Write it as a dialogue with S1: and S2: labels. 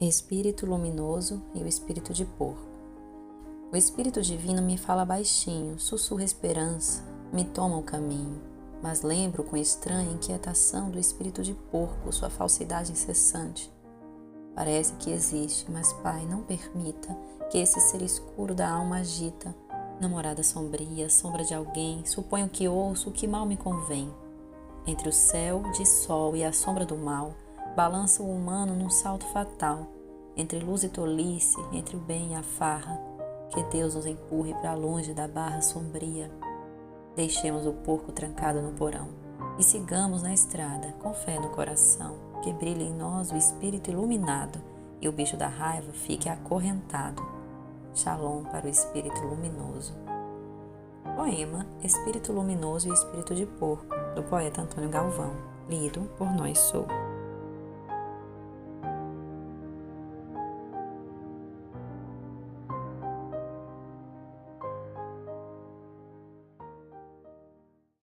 S1: Espírito luminoso e o espírito de porco. O espírito divino me fala baixinho, sussurra esperança, me toma o caminho, mas lembro com estranha inquietação do espírito de porco, sua falsidade incessante. Parece que existe, mas Pai, não permita que esse ser escuro da alma agita, namorada sombria, sombra de alguém, suponho que ouço o que mal me convém. Entre o céu de sol e a sombra do mal, balança o humano num salto fatal, entre luz e tolice, entre o bem e a farra, que Deus nos empurre para longe da barra sombria. Deixemos o porco trancado no porão e sigamos na estrada, com fé no coração, que brilhe em nós o espírito iluminado e o bicho da raiva fique acorrentado. Shalom para o espírito luminoso. Poema Espírito Luminoso e Espírito de Porco, do poeta Antônio Galvão, lido por Nós Sou.